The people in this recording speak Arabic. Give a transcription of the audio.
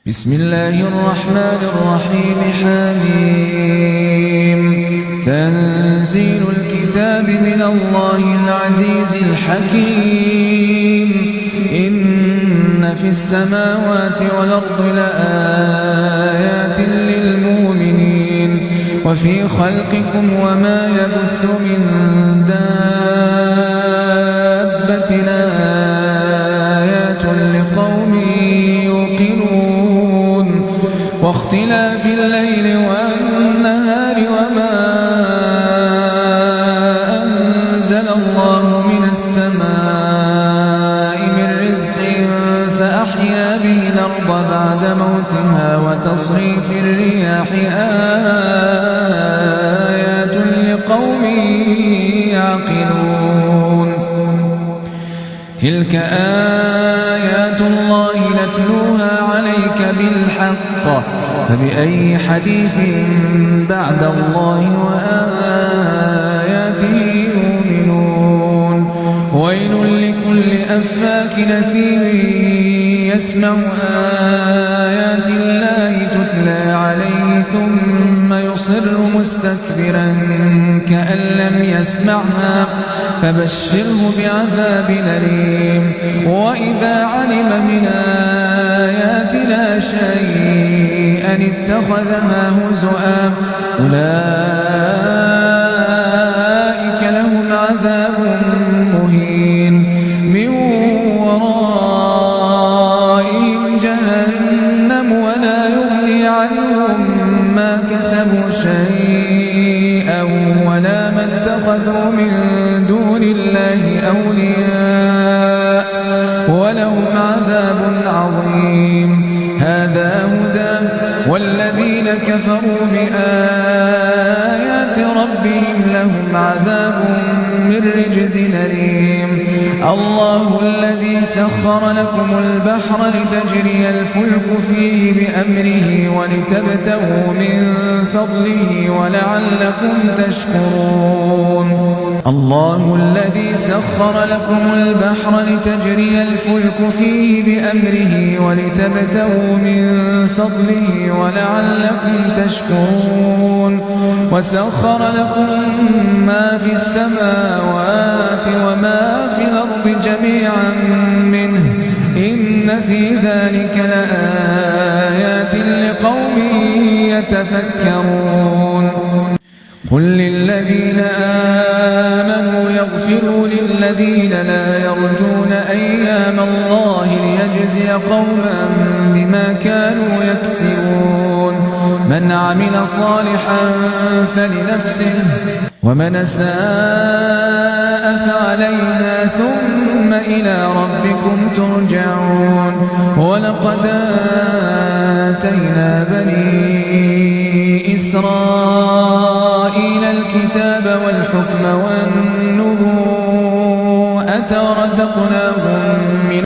بسم الله الرحمن الرحيم حميم تنزيل الكتاب من الله العزيز الحكيم إن في السماوات والأرض لآيات للمؤمنين وفي خلقكم وما يبث من دابة آيات لقوم يوقنون واختلاف الليل والنهار وما أنزل الله من السماء من رزق فأحيا به الأرض بعد موتها وتصريف الرياح آيات لقوم يعقلون تلك آيات الله نتلوها عليك بالحق فبأي حديث بعد الله وآياته يؤمنون ويل لكل أفاك أثيم يسمع آيات الله تتلى عليه ثم يصر مستكبرا كأن لم يسمعها فبشره بعذاب أليم وإذا علم من آياتنا شيئا اتخذها هزؤا أولئك لهم عذاب مهين من ورائهم جهنم ولا يغني عنهم ما كسبوا شيئا ولا ما اتخذوا من دون الله أولياء ولهم عذاب عظيم هذا هدى والذين كفروا بآيات ربهم لهم عذاب من رجز أليم الله الذي سخر لكم البحر لتجري الفلك فيه بأمره ولتبتغوا من فضله ولعلكم تشكرون الله الذي سخر لكم البحر لتجري الفلك فيه بأمره ولتبتغوا من فضله ولعلكم تشكرون وسخر لكم ما في السماوات وما في الأرض جميعا منه إن في ذلك لآيات لقوم يتفكرون قل للذين آمنوا يغفروا للذين لا يرجون أيام الله ليجزي قوما بما كانوا يكسبون من عمل صالحا فلنفسه ومن أساء فعليها ثم إلى ربكم ترجعون ولقد آتينا بني إسرائيل الكتاب والحكم والنبوءة ورزقناهم من